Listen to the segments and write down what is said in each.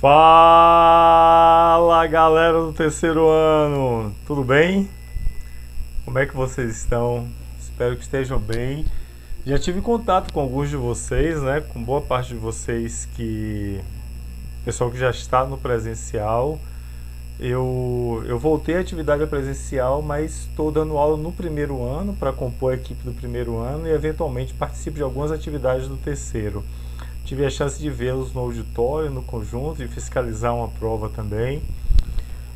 Fala galera do terceiro ano, tudo bem? Como é que vocês estão? Espero que estejam bem. Já tive contato com alguns de vocês, né? Com boa parte de vocês pessoal que já está no presencial. Eu voltei à atividade presencial, mas estou dando aula no primeiro ano para compor a equipe do primeiro ano e eventualmente participo de algumas atividades do terceiro. Tive a chance de vê-los no auditório, no conjunto, e fiscalizar uma prova também.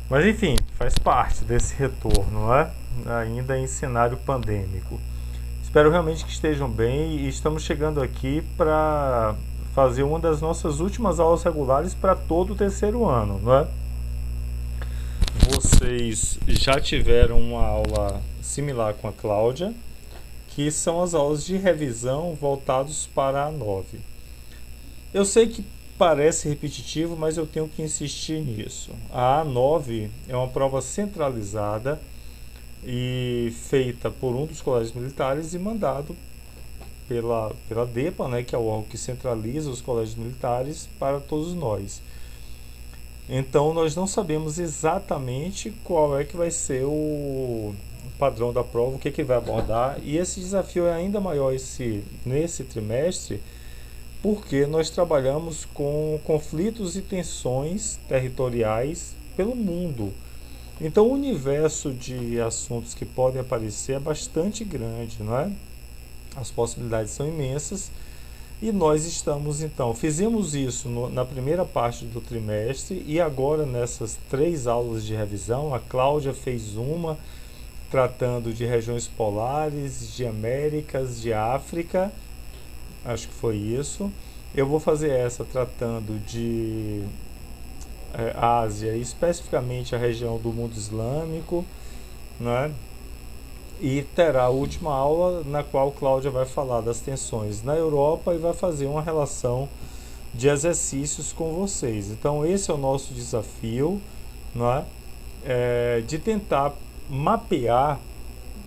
Mas enfim, faz parte desse retorno, né? Ainda em cenário pandêmico. Espero realmente que estejam bem e estamos chegando aqui para fazer uma das nossas últimas aulas regulares para todo o terceiro ano, não é? Vocês já tiveram uma aula similar com a Cláudia, que são as aulas de revisão voltados para a 9. Eu sei que parece repetitivo, mas eu tenho que insistir nisso. A A9 é uma prova centralizada e feita por um dos colégios militares e mandado pela DEPA, né, que é o órgão que centraliza os colégios militares para todos nós. Então nós não sabemos exatamente qual é que vai ser o padrão da prova, o que vai abordar, e esse desafio é ainda maior nesse trimestre, porque nós trabalhamos com conflitos e tensões territoriais pelo mundo. Então o universo de assuntos que podem aparecer é bastante grande, não é? As possibilidades são imensas e nós fizemos isso na primeira parte do trimestre e agora nessas 3 aulas de revisão, a Cláudia fez uma tratando de regiões polares, de Américas, de África, acho que foi isso. Eu vou fazer essa tratando de Ásia, especificamente a região do mundo islâmico, né? E terá a última aula na qual Cláudia vai falar das tensões na Europa e vai fazer uma relação de exercícios com vocês. Então esse é o nosso desafio, não é? De tentar mapear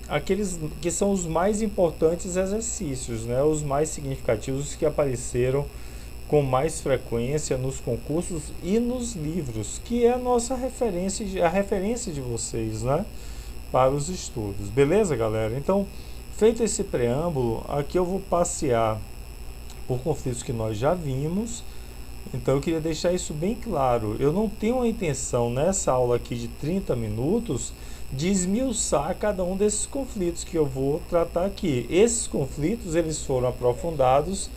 aqueles que são os mais importantes exercícios, né? Os mais significativos que apareceram com mais frequência nos concursos e nos livros, que é a nossa referência, a referência de vocês, né? Para os estudos. Beleza, galera? Então, feito esse preâmbulo, aqui eu vou passear por conflitos que nós já vimos. Então, eu queria deixar isso bem claro. Eu não tenho a intenção, nessa aula aqui de 30 minutos, de esmiuçar cada um desses conflitos que eu vou tratar aqui. Esses conflitos, eles foram aprofundados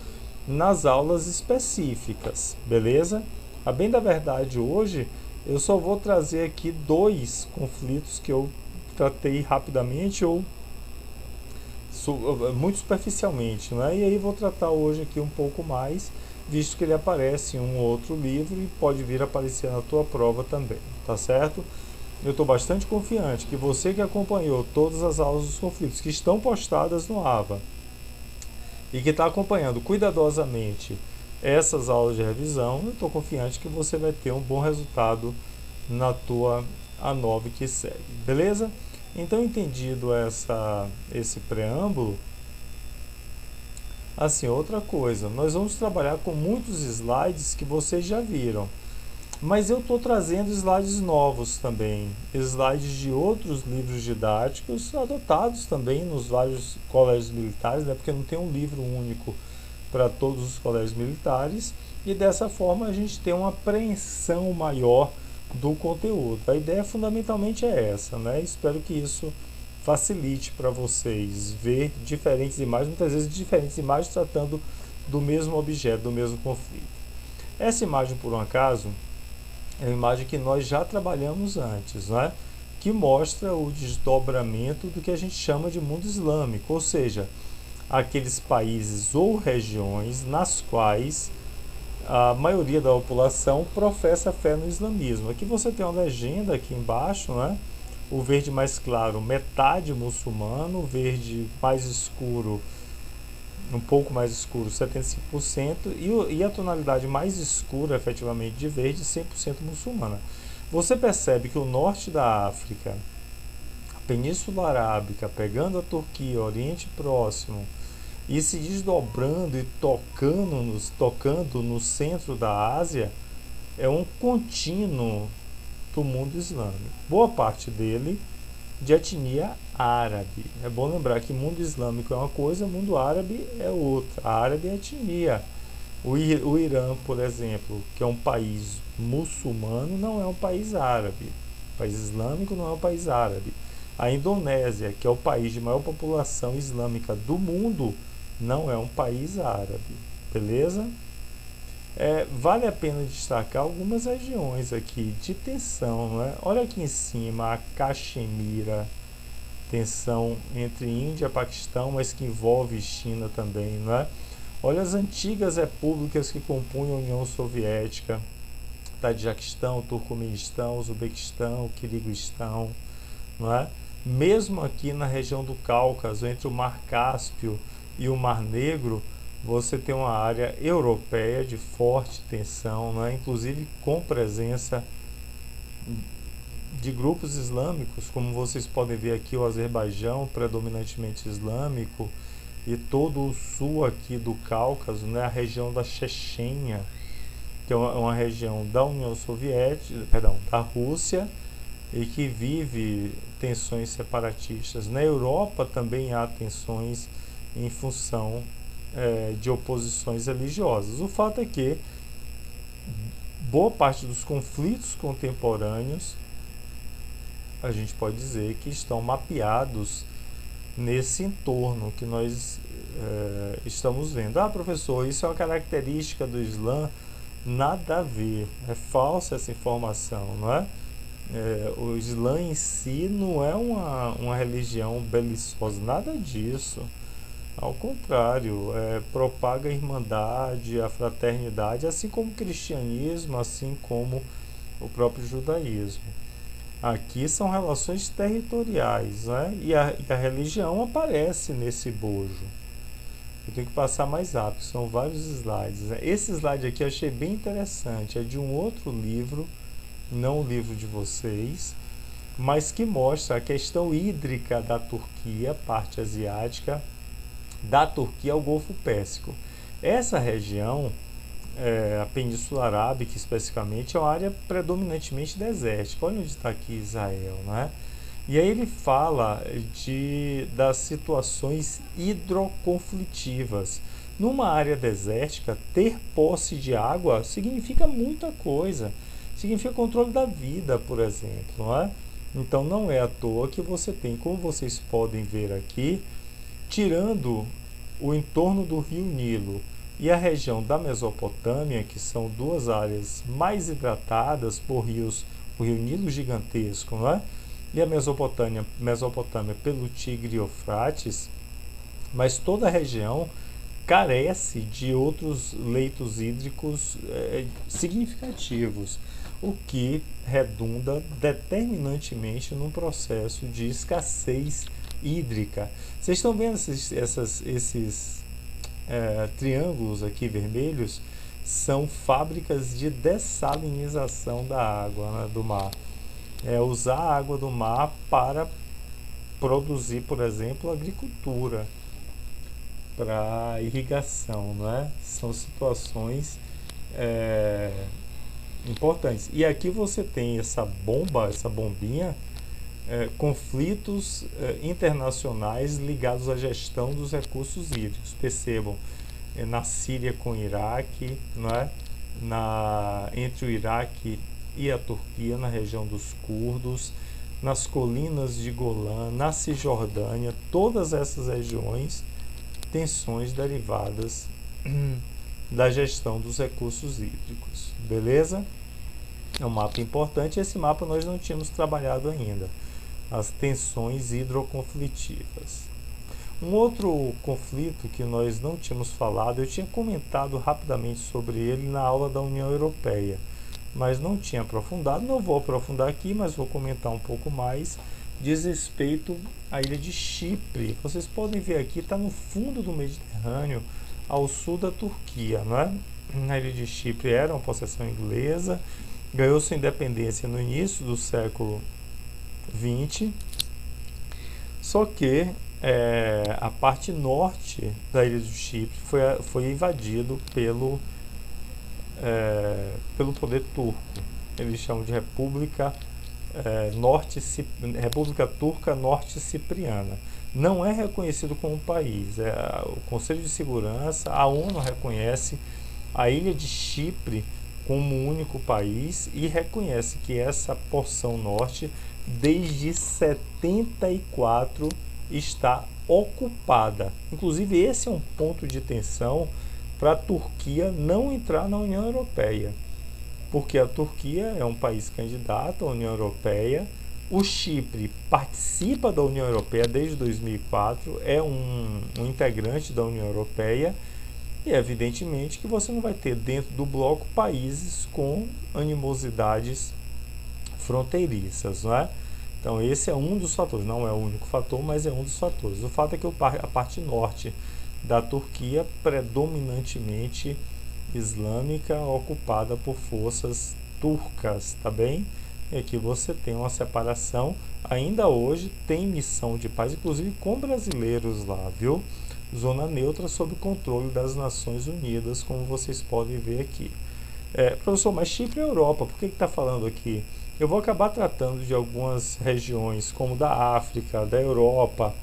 nas aulas específicas, beleza? A bem da verdade, hoje, eu só vou trazer aqui 2 conflitos que eu tratei rapidamente ou muito superficialmente, né? E aí vou tratar hoje aqui um pouco mais, visto que ele aparece em um outro livro e pode vir a aparecer na tua prova também, tá certo? Eu estou bastante confiante que você que acompanhou todas as aulas dos conflitos que estão postadas no AVA e que está acompanhando cuidadosamente essas aulas de revisão, eu estou confiante que você vai ter um bom resultado na tua A9 que segue, beleza? Então, entendido esse preâmbulo, assim, outra coisa, nós vamos trabalhar com muitos slides que vocês já viram, mas eu estou trazendo slides novos também, slides de outros livros didáticos adotados também nos vários colégios militares, né, porque não tem um livro único para todos os colégios militares, e dessa forma a gente tem uma apreensão maior do conteúdo. A ideia fundamentalmente é essa, né? Espero que isso facilite para vocês ver diferentes imagens, muitas vezes diferentes imagens tratando do mesmo objeto, do mesmo conflito. Essa imagem, por um acaso, é uma imagem que nós já trabalhamos antes, né? Que mostra o desdobramento do que a gente chama de mundo islâmico, ou seja, aqueles países ou regiões nas quais a maioria da população professa fé no islamismo. Aqui você tem uma legenda aqui embaixo, né? O verde mais claro, metade muçulmano, o verde mais escuro, um pouco mais escuro, 75%, e a tonalidade mais escura, efetivamente, de verde, 100% muçulmana. Você percebe que o norte da África, a Península Arábica, pegando a Turquia, Oriente Próximo, e se desdobrando e tocando no centro da Ásia, é um contínuo do mundo islâmico. Boa parte dele de etnia árabe. É bom lembrar que mundo islâmico é uma coisa, mundo árabe é outra. A árabe é etnia. O Irã, por exemplo, que é um país muçulmano, não é um país árabe. O país islâmico não é um país árabe. A Indonésia, que é o país de maior população islâmica do mundo, não é um país árabe. Beleza? Vale a pena destacar algumas regiões aqui de tensão, não é? Olha aqui em cima a Caxemira, tensão entre Índia e Paquistão, mas que envolve China também, não é? Olha as antigas repúblicas que compunham a União Soviética, Tadjikistão, Turcomenistão, Uzbequistão, Quiriguistão, não é? Mesmo aqui na região do Cáucaso, entre o Mar Cáspio e o Mar Negro, você tem uma área europeia de forte tensão, não é? Inclusive com presença de grupos islâmicos, como vocês podem ver aqui, o Azerbaijão, predominantemente islâmico, e todo o sul aqui do Cáucaso, né? A região da Chechênia, que é uma região da União Soviética, perdão, da Rússia, e que vive tensões separatistas. Na Europa também há tensões em função de oposições religiosas. O fato é que boa parte dos conflitos contemporâneos, a gente pode dizer que estão mapeados nesse entorno que nós estamos vendo. Ah, professor, isso é uma característica do Islã? Nada a ver, é falsa essa informação, não é? O Islã em si não é uma religião belicosa, nada disso. Ao contrário, propaga a irmandade, a fraternidade, assim como o cristianismo, assim como o próprio judaísmo. Aqui são relações territoriais, né? E a religião aparece nesse bojo. Eu tenho que passar mais rápido, são vários slides, né? Esse slide aqui eu achei bem interessante, é de um outro livro, não o livro de vocês, mas que mostra a questão hídrica da Turquia, parte asiática, da Turquia ao Golfo Pérsico. Essa região, a Península Arábica especificamente, é uma área predominantemente desértica. Olha onde está aqui Israel, né? E aí ele fala das situações hidroconflitivas. Numa área desértica, ter posse de água significa muita coisa. Significa controle da vida, por exemplo, não é? Então não é à toa que você tem, como vocês podem ver aqui, tirando o entorno do rio Nilo e a região da Mesopotâmia, que são duas áreas mais hidratadas por rios, o rio Nilo gigantesco, não é? E a Mesopotâmia pelo Tigre e Eufrates, mas toda a região carece de outros leitos hídricos significativos, o que redunda determinantemente num processo de escassez hídrica. Vocês estão vendo esses triângulos aqui vermelhos? São fábricas de dessalinização da água, né, do mar. Usar a água do mar para produzir, por exemplo, agricultura, para irrigação, não é? São situações importantes. E aqui você tem essa bombinha, conflitos internacionais ligados à gestão dos recursos hídricos. Percebam, na Síria com o Iraque, não é? Entre o Iraque e a Turquia, na região dos curdos, nas colinas de Golã, na Cisjordânia, todas essas regiões, tensões derivadas da gestão dos recursos hídricos. Beleza? É um mapa importante, esse mapa nós não tínhamos trabalhado ainda. As tensões hidroconflitivas. Um outro conflito que nós não tínhamos falado, eu tinha comentado rapidamente sobre ele na aula da União Europeia, mas não tinha aprofundado, não vou aprofundar aqui, mas vou comentar um pouco mais, diz respeito à ilha de Chipre. Vocês podem ver aqui, está no fundo do Mediterrâneo, ao sul da Turquia, não é? A ilha de Chipre era uma possessão inglesa, ganhou sua independência no início do século XX, só que a parte norte da ilha de Chipre foi invadido pelo poder turco. Eles chamam de República República Turca Norte Cipriana. Não é reconhecido como país. O Conselho de Segurança, a ONU reconhece a ilha de Chipre como único país e reconhece que essa porção norte, desde 74, está ocupada. Inclusive, esse é um ponto de tensão para a Turquia não entrar na União Europeia, porque a Turquia é um país candidato à União Europeia. O Chipre participa da União Europeia desde 2004, é um integrante da União Europeia, e evidentemente que você não vai ter dentro do bloco países com animosidades fronteiriças, não é? Então esse é um dos fatores, não é o único fator, mas é um dos fatores. O fato é que a parte norte da Turquia, predominantemente islâmica, ocupada por forças turcas, tá bem? E aqui você tem uma separação, ainda hoje tem missão de paz, inclusive com brasileiros lá, viu? Zona neutra sob controle das Nações Unidas, como vocês podem ver aqui. Professor, mas Chipre é Europa, por que está falando aqui? Eu vou acabar tratando de algumas regiões, como da África, da Europa,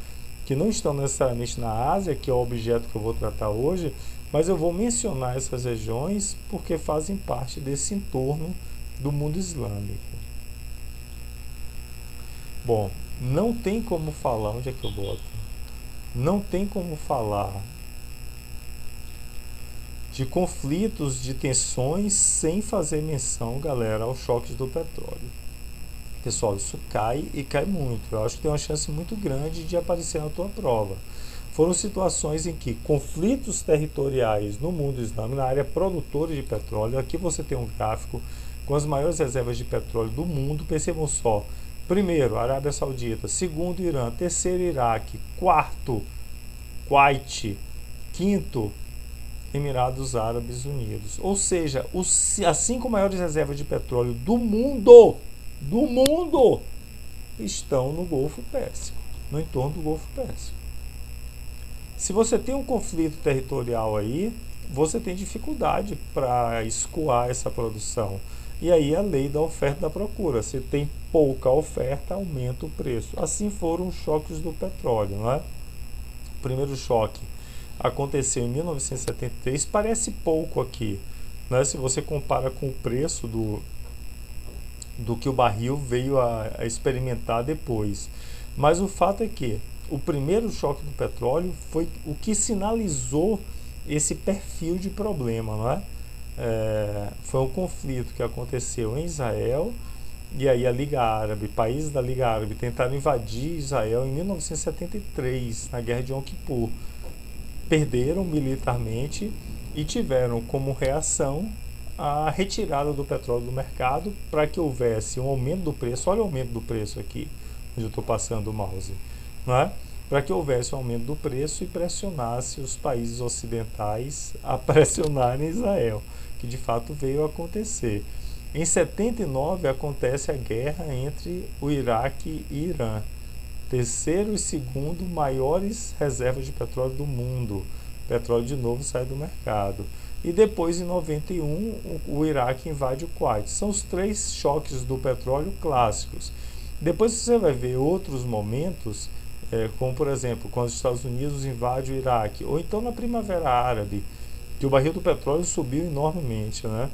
que não estão necessariamente na Ásia, que é o objeto que eu vou tratar hoje, mas eu vou mencionar essas regiões porque fazem parte desse entorno do mundo islâmico. Bom, não tem como falar, onde é que eu boto? Não tem como falar de conflitos, de tensões, sem fazer menção, galera, aos choques do petróleo. Pessoal, isso cai e cai muito. Eu acho que tem uma chance muito grande de aparecer na tua prova. Foram situações em que conflitos territoriais no mundo islâmico, na área produtora de petróleo, aqui você tem um gráfico com as maiores reservas de petróleo do mundo, percebam só. Primeiro, Arábia Saudita. Segundo, Irã. Terceiro, Iraque. Quarto, Kuwait. Quinto, Emirados Árabes Unidos. Ou seja, as 5 maiores reservas de petróleo do mundo estão no Golfo Pérsico, no entorno do Golfo Pérsico. Se você tem um conflito territorial aí, você tem dificuldade para escoar essa produção. E aí a lei da oferta e da procura. Se tem pouca oferta, aumenta o preço. Assim foram os choques do petróleo, não é? O primeiro choque aconteceu em 1973, parece pouco aqui, né? Se você compara com o preço do que o barril veio a experimentar depois. Mas o fato é que o primeiro choque do petróleo foi o que sinalizou esse perfil de problema, não é? Foi um conflito que aconteceu em Israel, e aí a Liga Árabe, países da Liga Árabe tentaram invadir Israel em 1973, na Guerra de Yom Kippur. Perderam militarmente e tiveram como reação a retirada do petróleo do mercado para que houvesse um aumento do preço. Olha o aumento do preço aqui, onde eu estou passando o mouse, não é? Para que houvesse um aumento do preço e pressionasse os países ocidentais a pressionarem Israel, que de fato veio a acontecer. Em 79 acontece a guerra entre o Iraque e Irã, terceiro e segundo maiores reservas de petróleo do mundo. O petróleo de novo sai do mercado. E depois, em 91, o Iraque invade o Kuwait. São os 3 choques do petróleo clássicos. Depois você vai ver outros momentos, como por exemplo, quando os Estados Unidos invadem o Iraque, ou então na Primavera Árabe, que o barril do petróleo subiu enormemente, né?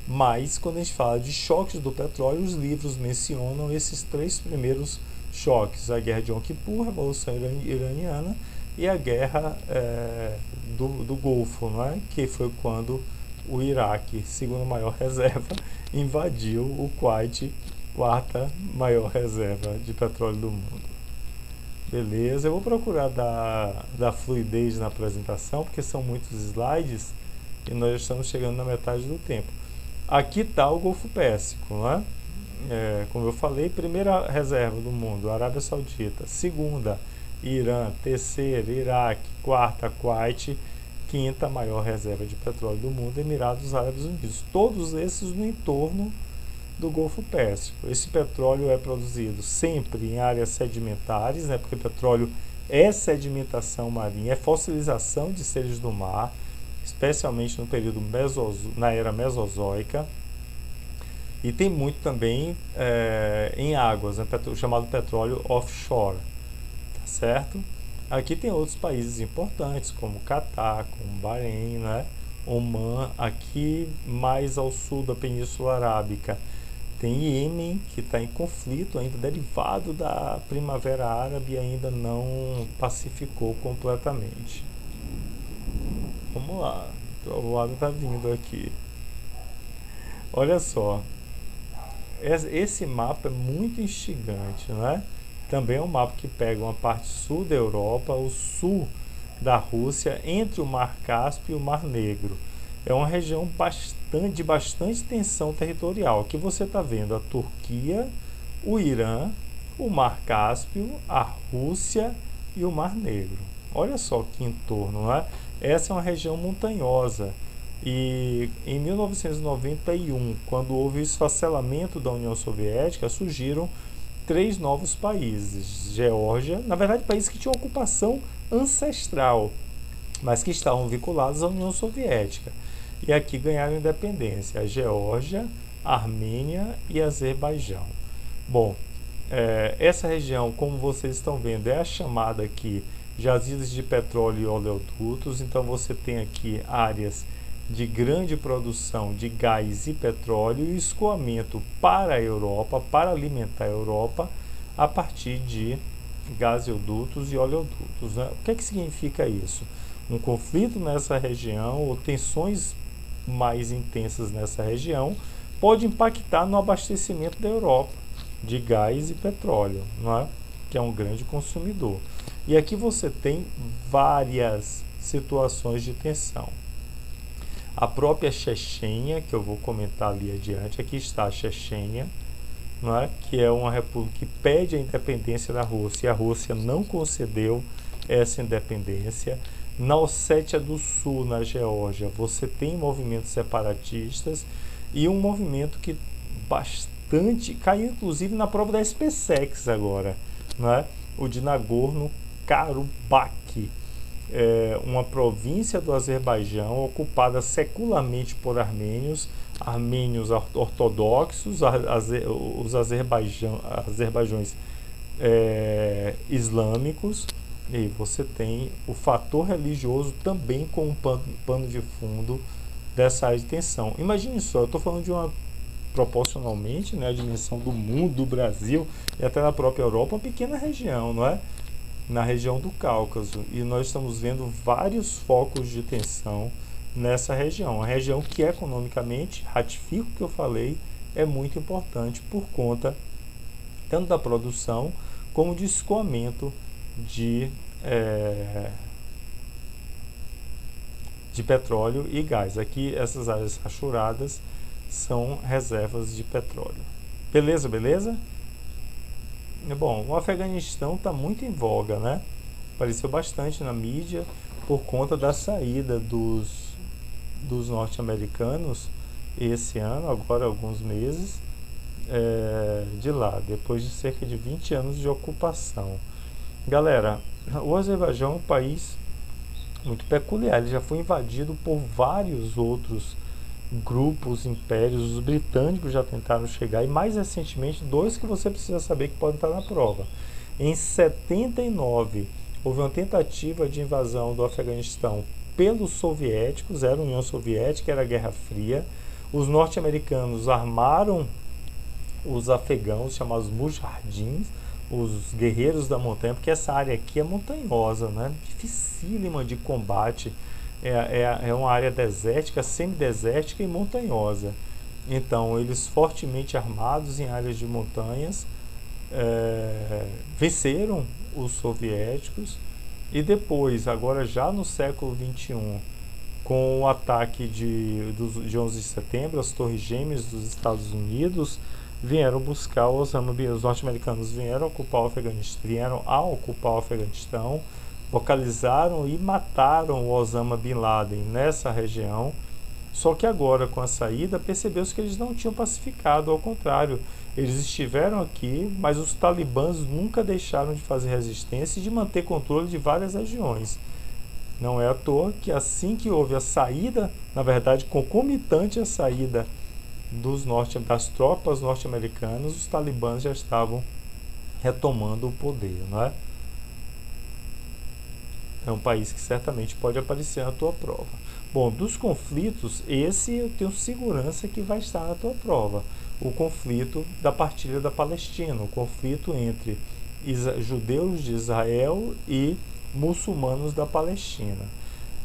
Mas quando a gente fala de choques do petróleo, os livros mencionam esses 3 primeiros choques: a Guerra de Yom Kippur, a Revolução Iraniana e a Guerra do Golfo, não é? Que foi quando o Iraque, segunda maior reserva, invadiu o Kuwait, 4ª maior reserva de petróleo do mundo. Beleza, eu vou procurar dar fluidez na apresentação, porque são muitos slides e nós já estamos chegando na metade do tempo. Aqui está o Golfo Pérsico, não é? Como eu falei, primeira reserva do mundo, Arábia Saudita. Segunda, Irã. Terceira, Iraque. Quarta, Kuwait. 5ª maior reserva de petróleo do mundo, Emirados Árabes Unidos. Todos esses no entorno do Golfo Pérsico. Esse petróleo é produzido sempre em áreas sedimentares, né? Porque petróleo é sedimentação marinha, é fossilização de seres do mar. especialmente no período na era Mesozoica, e tem muito também em águas, né, chamado petróleo offshore, tá certo? Aqui tem outros países importantes, como Catar, como Bahrein, né? Omã. Aqui mais ao sul da Península Arábica tem Iêmen, que está em conflito, ainda derivado da Primavera Árabe, e ainda não pacificou completamente. Vamos lá, o trovoada está vindo aqui. Olha só, esse mapa é muito instigante, né? Também é um mapa que pega uma parte sul da Europa, o sul da Rússia, entre o Mar Cáspio e o Mar Negro. É uma região de bastante tensão territorial. Aqui você está vendo a Turquia, o Irã, o Mar Cáspio, a Rússia e o Mar Negro. Olha só que entorno, né? Essa é uma região montanhosa. E em 1991, quando houve o esfacelamento da União Soviética, surgiram 3 novos países. Geórgia, na verdade, países que tinham ocupação ancestral, mas que estavam vinculados à União Soviética. E aqui ganharam independência: a Geórgia, a Armênia e Azerbaijão. Bom, essa região, como vocês estão vendo, é a chamada aqui jazidas de petróleo e oleodutos. Então você tem aqui áreas de grande produção de gás e petróleo e escoamento para a Europa, para alimentar a Europa a partir de gasodutos e oleodutos, né? O que é que significa isso? Um conflito nessa região ou tensões mais intensas nessa região pode impactar no abastecimento da Europa de gás e petróleo, não é? Que é um grande consumidor. E aqui você tem várias situações de tensão. A própria Chechênia, que eu vou comentar ali adiante, aqui está a Chechênia, não é? Que é uma república que pede a independência da Rússia, e a Rússia não concedeu essa independência. Na Ossétia do Sul, na Geórgia, você tem movimentos separatistas e um movimento que bastante caiu inclusive na prova da SpaceX agora, não é? O de Nagorno-Karabakh, uma província do Azerbaijão ocupada secularmente por armênios ortodoxos, os azerbaijões islâmicos, e você tem o fator religioso também como pano de fundo dessa área de tensão. Imagine só, eu estou falando de uma, proporcionalmente, né, a dimensão do mundo, do Brasil e até da própria Europa, uma pequena região, não é? Na região do Cáucaso, e nós estamos vendo vários focos de tensão nessa região, a região que economicamente, ratifico o que eu falei, é muito importante por conta tanto da produção como de escoamento de petróleo e gás. Aqui essas áreas rachuradas são reservas de petróleo. Beleza, beleza? Bom, o Afeganistão está muito em voga, né? Apareceu bastante na mídia por conta da saída dos norte-americanos esse ano, agora alguns meses, de lá, depois de cerca de 20 anos de ocupação. Galera, o Azerbaijão é um país muito peculiar, ele já foi invadido por vários outros grupos, impérios. Os britânicos já tentaram chegar, e mais recentemente 2 que você precisa saber que podem estar na prova. Em 79 houve uma tentativa de invasão do Afeganistão pelos soviéticos, era a União Soviética, era a Guerra Fria. Os norte-americanos armaram os afegãos, chamados mujahidins, os guerreiros da montanha, porque essa área aqui é montanhosa, né? Dificílima de combate. É uma área desértica, semidesértica e montanhosa. Então, eles fortemente armados em áreas de montanhas venceram os soviéticos, e depois, agora já no século XXI, com o ataque de 11 de setembro, as Torres Gêmeas dos Estados Unidos vieram buscar os norte-americanos vieram a ocupar o Afeganistão, localizaram e mataram o Osama Bin Laden nessa região. Só que agora, com a saída, percebeu-se que eles não tinham pacificado, ao contrário, eles estiveram aqui, mas os talibãs nunca deixaram de fazer resistência e de manter controle de várias regiões. Não é à toa que assim que houve a saída, na verdade concomitante à saída das tropas norte-americanas, os talibãs já estavam retomando o poder, não é? É um país que certamente pode aparecer na tua prova. Bom, dos conflitos, esse eu tenho segurança que vai estar na tua prova. O conflito da partilha da Palestina, o conflito entre judeus de Israel e muçulmanos da Palestina.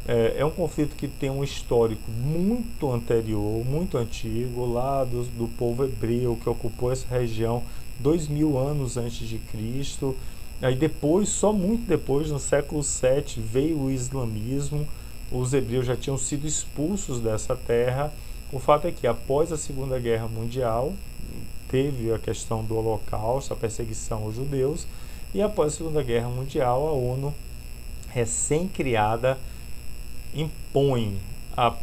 É um conflito que tem um histórico muito anterior, muito antigo, lá do povo hebreu que ocupou essa região 2000 anos antes de Cristo. Aí depois, só muito depois, no século VII, veio o islamismo. Os hebreus já tinham sido expulsos dessa terra. O fato é que após a Segunda Guerra Mundial, teve a questão do Holocausto, a perseguição aos judeus, e após a Segunda Guerra Mundial, a ONU, recém-criada, impõe a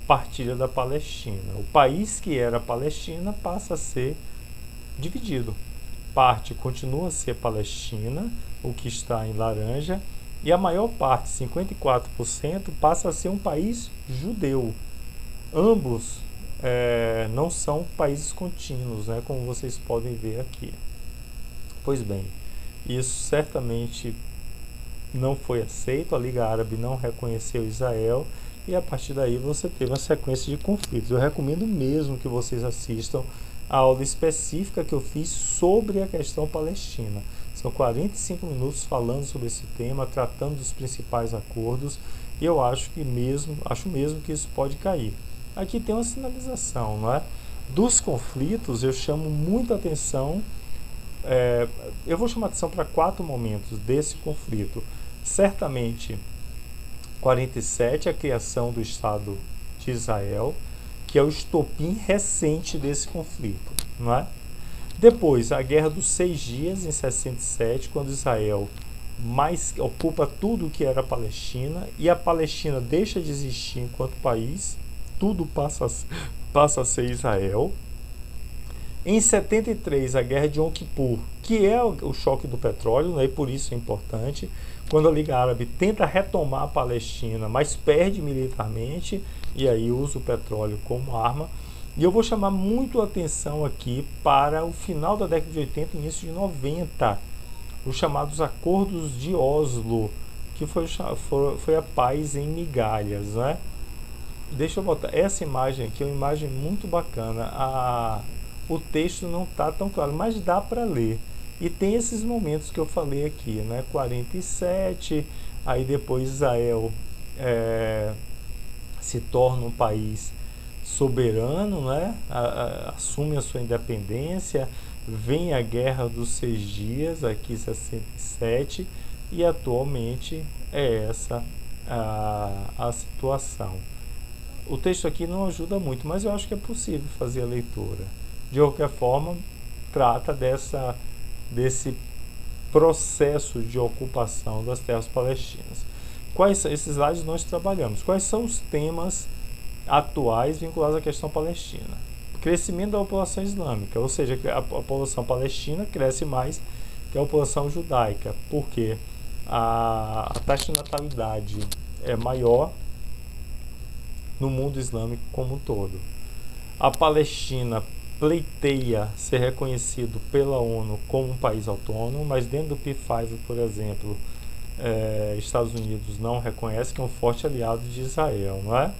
partilha da Palestina. O país que era a Palestina passa a ser dividido. Parte continua a ser Palestina, o que está em laranja, e a maior parte, 54%, passa a ser um país judeu. Ambos não são países contínuos, né, como vocês podem ver aqui. Pois bem, isso certamente não foi aceito, a Liga Árabe não reconheceu Israel, e a partir daí você teve uma sequência de conflitos. Eu recomendo mesmo que vocês assistam a aula específica que eu fiz sobre a questão palestina. São 45 minutos falando sobre esse tema, tratando dos principais acordos, e eu acho mesmo que isso pode cair. Aqui tem uma sinalização, não é? Dos conflitos, eu chamo muita atenção, eu vou chamar atenção para 4 momentos desse conflito. Certamente, 47, a criação do Estado de Israel, que é o estopim recente desse conflito, não é? Depois, a Guerra dos 6 Dias, em 67, quando Israel ocupa tudo o que era a Palestina, e a Palestina deixa de existir enquanto país, tudo passa a ser Israel. Em 73, a Guerra de Yom Kippur, que é o choque do petróleo, né, e por isso é importante, quando a Liga Árabe tenta retomar a Palestina, mas perde militarmente, e aí usa o petróleo como arma. E eu vou chamar muito a atenção aqui para o final da década de 80 e início de 90, os chamados Acordos de Oslo, que foi a paz em migalhas, né? Deixa eu botar essa imagem aqui, é uma imagem muito bacana. O texto não está tão claro, mas dá para ler. E tem esses momentos que eu falei aqui, né? 47, aí depois Israel se torna um país soberano, né? Assume a sua independência, vem a Guerra dos 6 Dias, aqui 67, e atualmente é essa a situação. O texto aqui não ajuda muito, mas eu acho que é possível fazer a leitura. De qualquer forma, trata desse processo de ocupação das terras palestinas. Esses slides nós trabalhamos. Quais são os temas atuais vinculados à questão palestina? Crescimento da população islâmica, ou seja, a população palestina cresce mais que a população judaica, porque a taxa de natalidade é maior no mundo islâmico como um todo. A Palestina pleiteia ser reconhecido pela ONU como um país autônomo, mas dentro do P5, por exemplo, Estados Unidos não reconhece, que é um forte aliado de Israel, não é?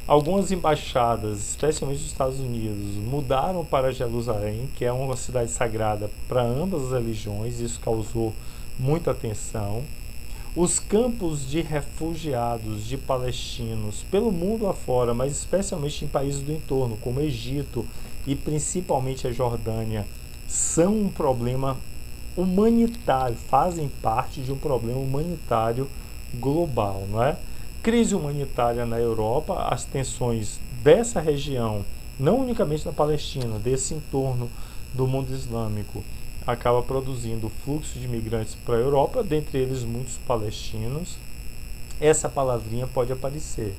Algumas embaixadas, especialmente dos Estados Unidos, mudaram para Jerusalém, que é uma cidade sagrada para ambas as religiões, isso causou muita atenção. Os campos de refugiados de palestinos pelo mundo afora, mas especialmente em países do entorno, como Egito e principalmente a Jordânia, são um problema humanitário, fazem parte de um problema humanitário global, não é? Crise humanitária na Europa, as tensões dessa região, não unicamente da Palestina, desse entorno do mundo islâmico, acaba produzindo fluxo de imigrantes para a Europa, dentre eles muitos palestinos. Essa palavrinha pode aparecer.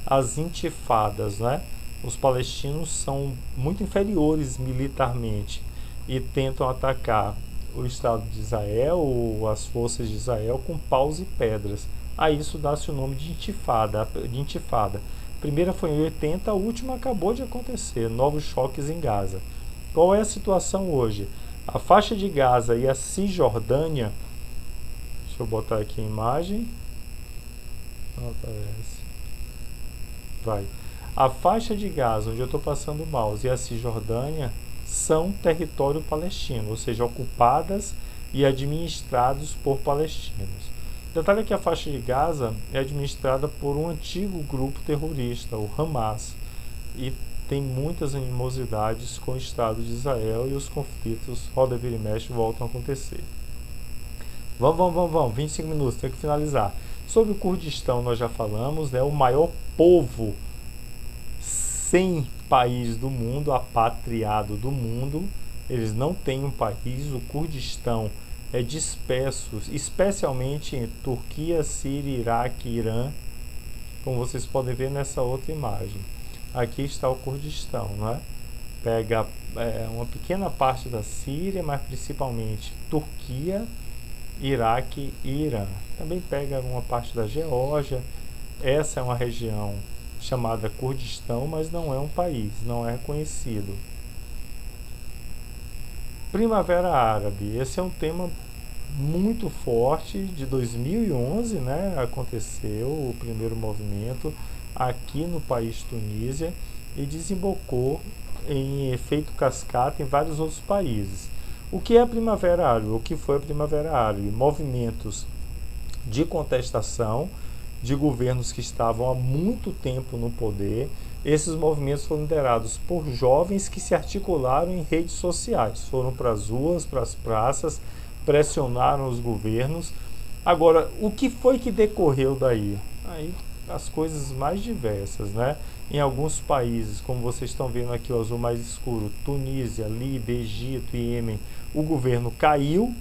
As intifadas, né? Os palestinos são muito inferiores militarmente e tentam atacar o Estado de Israel ou as forças de Israel com paus e pedras. A isso dá-se o nome de intifada. A primeira foi em 80, a última acabou de acontecer, novos choques em Gaza. Qual é a situação hoje? A faixa de Gaza e a Cisjordânia, deixa eu botar aqui a imagem, não aparece, vai. A faixa de Gaza, onde eu estou passando o mouse, e a Cisjordânia são território palestino, ou seja, ocupadas e administrados por palestinos. O detalhe é que a faixa de Gaza é administrada por um antigo grupo terrorista, o Hamas, e tem muitas animosidades com o Estado de Israel e os conflitos, roda, vira e mexe, voltam a acontecer. Vamos, 25 minutos, tenho que finalizar. Sobre o Kurdistão nós já falamos, é o maior povo sem país do mundo, apatriado do mundo. Eles não têm um país, o Kurdistão é disperso, especialmente em Turquia, Síria, Iraque e Irã, como vocês podem ver nessa outra imagem. Aqui está o Kurdistão, não é? Pega uma pequena parte da Síria, mas principalmente Turquia, Iraque e Irã. Também pega uma parte da Geórgia. Essa é uma região chamada Kurdistão, mas não é um país, não é reconhecido. Primavera Árabe, esse é um tema muito forte de 2011, né? Aconteceu o primeiro movimento aqui no país Tunísia e desembocou em efeito cascata em vários outros países. O que é a Primavera Árabe? O que foi a Primavera Árabe? Movimentos de contestação de governos que estavam há muito tempo no poder. Esses movimentos foram liderados por jovens que se articularam em redes sociais, foram para as ruas, para as praças, pressionaram os governos. Agora, o que foi que decorreu daí? Aí as coisas mais diversas, né? Em alguns países, como vocês estão vendo aqui o azul mais escuro, Tunísia, Líbia, Egito e Iêmen, o governo caiu,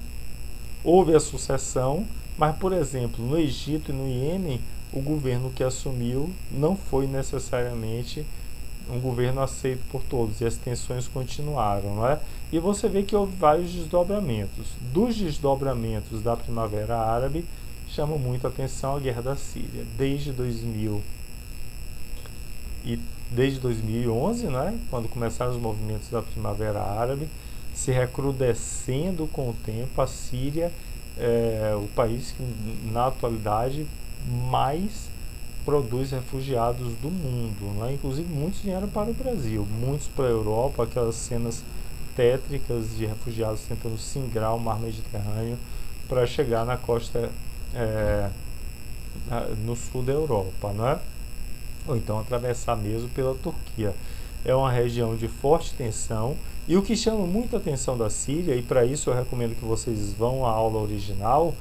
houve a sucessão, mas, por exemplo, no Egito e no Iêmen, o governo que assumiu não foi necessariamente um governo aceito por todos, e as tensões continuaram, não é? E você vê que houve vários desdobramentos. Dos desdobramentos da Primavera Árabe, chama muito a atenção a Guerra da Síria. Desde 2011, né, quando começaram os movimentos da Primavera Árabe, se recrudescendo com o tempo, a Síria é o país que, na atualidade, mais produz refugiados do mundo, né? Inclusive muitos vieram para o Brasil, muitos para a Europa, aquelas cenas tétricas de refugiados tentando singrar o mar Mediterrâneo para chegar na costa no sul da Europa, né? Ou então atravessar mesmo pela Turquia. É uma região de forte tensão, e o que chama muita atenção da Síria, e para isso eu recomendo que vocês vão à aula original,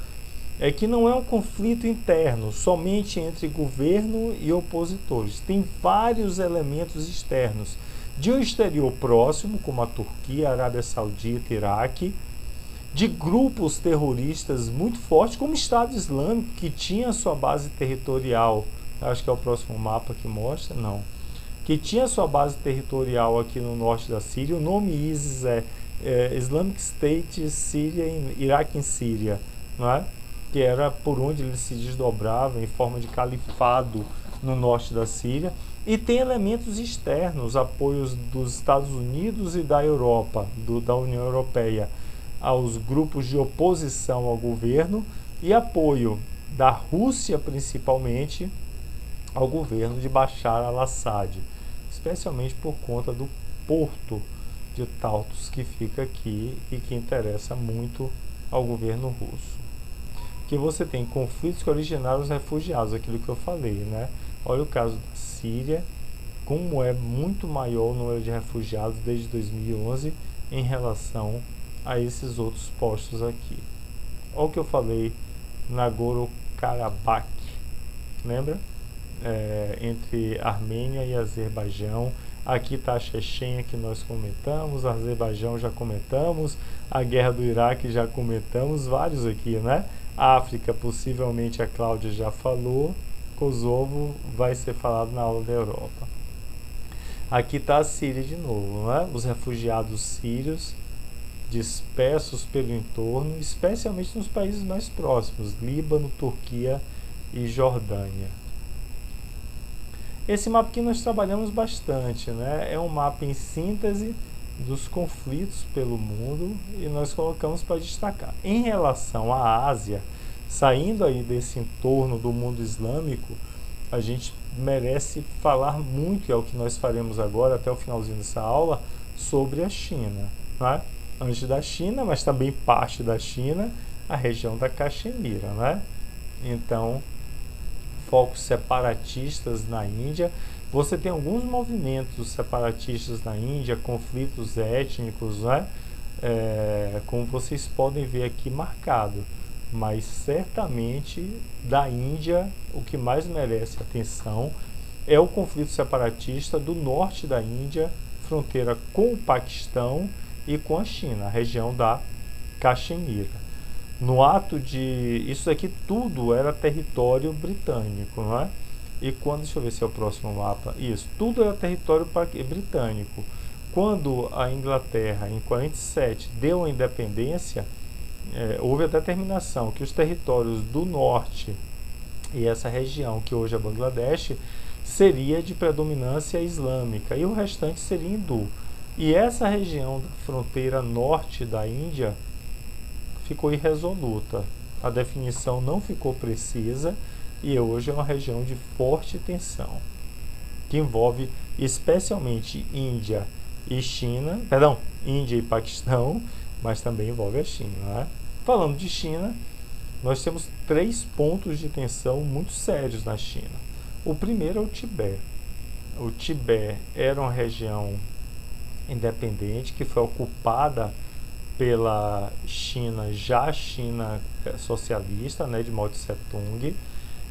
é que não é um conflito interno, somente entre governo e opositores. Tem vários elementos externos, de um exterior próximo, como a Turquia, a Arábia Saudita, Iraque, de grupos terroristas muito fortes, como o Estado Islâmico, que tinha sua base territorial, acho que é o próximo mapa que mostra, não, que tinha sua base territorial aqui no norte da Síria. O nome ISIS é Islamic State Syria, Iraque em Síria, não é? Que era por onde ele se desdobrava em forma de califado no norte da Síria. E tem elementos externos, apoios dos Estados Unidos e da Europa, da União Europeia, aos grupos de oposição ao governo, e apoio da Rússia, principalmente, ao governo de Bashar al-Assad, especialmente por conta do porto de Tartus, que fica aqui e que interessa muito ao governo russo. Que você tem conflitos que originaram os refugiados, aquilo que eu falei, né? Olha o caso da Síria, como é muito maior o número de refugiados desde 2011 em relação a esses outros postos aqui. Olha o que eu falei, Nagorno-Karabakh, lembra? Entre Armênia e Azerbaijão. Aqui está a Chechênia, que nós comentamos, Azerbaijão já comentamos, a guerra do Iraque já comentamos, vários aqui, né? África, possivelmente a Cláudia já falou, Kosovo vai ser falado na aula da Europa. Aqui está a Síria de novo, né? Os refugiados sírios dispersos pelo entorno, especialmente nos países mais próximos, Líbano, Turquia e Jordânia. Esse mapa aqui nós trabalhamos bastante, né? É um mapa em síntese dos conflitos pelo mundo e nós colocamos para destacar. Em relação à Ásia, saindo aí desse entorno do mundo islâmico, a gente merece falar muito, e é o que nós faremos agora até o finalzinho dessa aula, sobre a China, né? Antes da China, mas também parte da China, a região da Caxemira, né? Então, focos separatistas na Índia. Você tem alguns movimentos separatistas na Índia, conflitos étnicos, né? Como vocês podem ver aqui marcado. Mas certamente da Índia, o que mais merece atenção é o conflito separatista do norte da Índia, fronteira com o Paquistão e com a China, a região da Caxemira. No ato de... Isso aqui tudo era território britânico, não é? E quando... Deixa eu ver se é o próximo mapa. Isso, tudo era território britânico. Quando a Inglaterra, em 47, deu a independência, houve a determinação que os territórios do norte e essa região, que hoje é Bangladesh, seria de predominância islâmica e o restante seria hindu. E essa região da fronteira norte da Índia ficou irresoluta. A definição não ficou precisa e hoje é uma região de forte tensão, que envolve especialmente Índia e China, perdão, Índia e Paquistão, mas também envolve a China, né? Falando de China, nós temos 3 pontos de tensão muito sérios na China. O primeiro é o Tibete. O Tibete era uma região independente que foi ocupada pela China, já a China socialista, né, de Mao Tse Tung,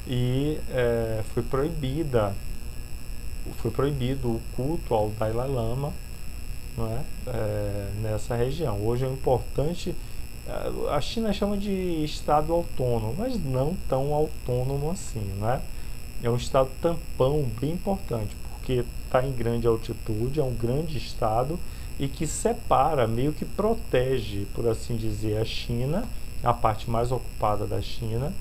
e foi proibido o culto ao Dalai Lama, não é? Nessa região. Hoje é importante, a China chama de estado autônomo, mas não tão autônomo assim, né? É um estado tampão bem importante, porque está em grande altitude, é um grande estado e que separa, meio que protege, por assim dizer, a China, a parte mais ocupada da China,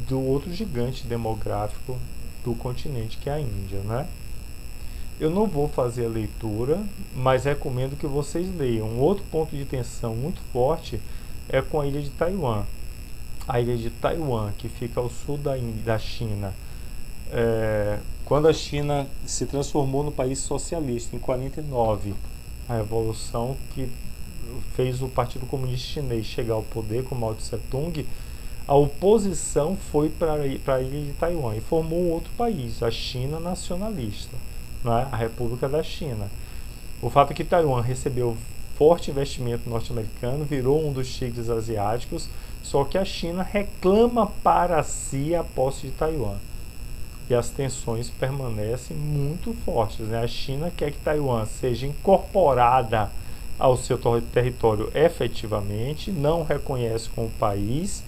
do outro gigante demográfico do continente, que é a Índia, né? Eu não vou fazer a leitura, mas recomendo que vocês leiam. Um outro ponto de tensão muito forte é com a ilha de Taiwan. A ilha de Taiwan, que fica ao sul da China. Quando a China se transformou no país socialista em 49, a revolução que fez o Partido Comunista Chinês chegar ao poder com Mao Tse Tung, a oposição foi para a ilha de Taiwan e formou um outro país, a China nacionalista, né? A República da China. O fato é que Taiwan recebeu forte investimento norte-americano, virou um dos tigres asiáticos, só que a China reclama para si a posse de Taiwan. E as tensões permanecem muito fortes, né? A China quer que Taiwan seja incorporada ao seu território efetivamente, não reconhece como país,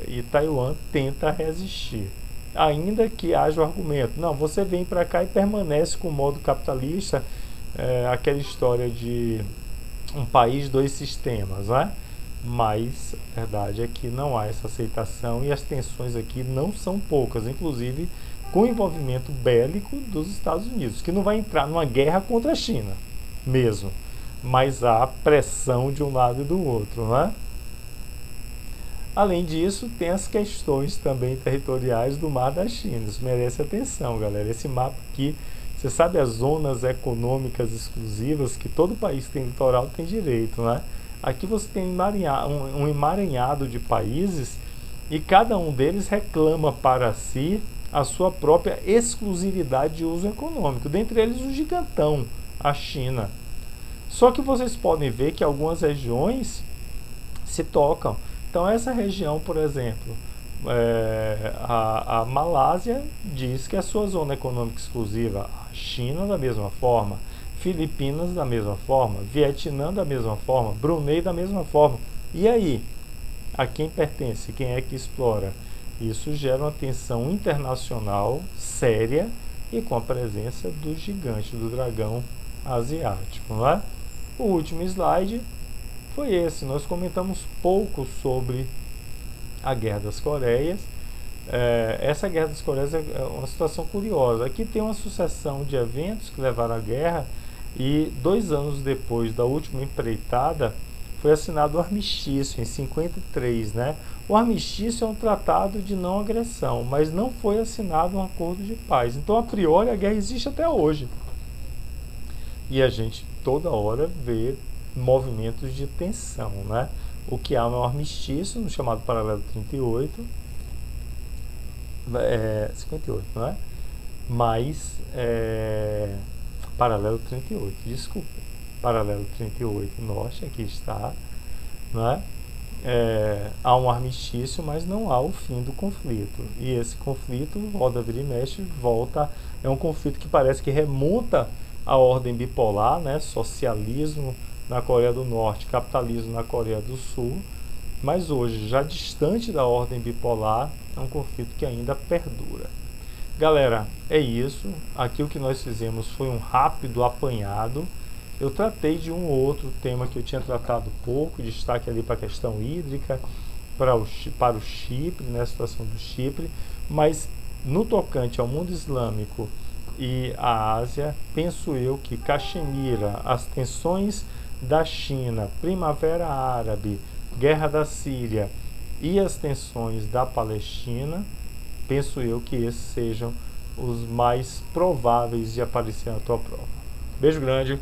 e Taiwan tenta resistir. Ainda que haja o argumento, não, você vem para cá e permanece com o modo capitalista, aquela história de um país, 2 sistemas, né? Mas a verdade é que não há essa aceitação e as tensões aqui não são poucas, inclusive com o envolvimento bélico dos Estados Unidos, que não vai entrar numa guerra contra a China mesmo, mas há pressão de um lado e do outro, né? Além disso, tem as questões também territoriais do Mar da China. Isso merece atenção, galera. Esse mapa aqui, você sabe as zonas econômicas exclusivas que todo país que tem litoral tem direito, né? Aqui você tem um emaranhado de países e cada um deles reclama para si a sua própria exclusividade de uso econômico. Dentre eles o gigantão, a China. Só que vocês podem ver que algumas regiões se tocam. Então essa região, por exemplo, a Malásia diz que é a sua zona econômica exclusiva, a China da mesma forma, Filipinas da mesma forma, Vietnã da mesma forma, Brunei da mesma forma. E aí? A quem pertence? Quem é que explora? Isso gera uma tensão internacional séria e com a presença do gigante, do dragão asiático, não é? O último slide foi esse. Nós comentamos pouco sobre a Guerra das Coreias essa Guerra das Coreias é uma situação curiosa. Aqui tem uma sucessão de eventos que levaram à guerra e 2 anos depois da última empreitada foi assinado o armistício em 53, né? O armistício é um tratado de não agressão, mas não foi assinado um acordo de paz. Então, a priori, a guerra existe até hoje. E a gente toda hora vê movimentos de tensão, né? O que há no armistício, no chamado Paralelo 38, 58, não é? Mas, Paralelo 38, desculpa. Paralelo 38 norte, aqui está, né? Há um armistício, mas não há o fim do conflito. E esse conflito, roda, vira e mexe, volta. É um conflito que parece que remonta à ordem bipolar, né? Socialismo na Coreia do Norte, capitalismo na Coreia do Sul. Mas hoje, já distante da ordem bipolar, é um conflito que ainda perdura. Galera, é isso. Aqui o que nós fizemos foi um rápido apanhado. Eu tratei de um ou outro tema que eu tinha tratado pouco, destaque ali para a questão hídrica, para o Chipre, né, a situação do Chipre, mas no tocante ao mundo islâmico e à Ásia, penso eu que Caxemira, as tensões da China, Primavera Árabe, Guerra da Síria e as tensões da Palestina, penso eu que esses sejam os mais prováveis de aparecer na tua prova. Beijo grande,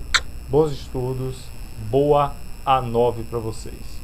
bons estudos, boa A9 para vocês.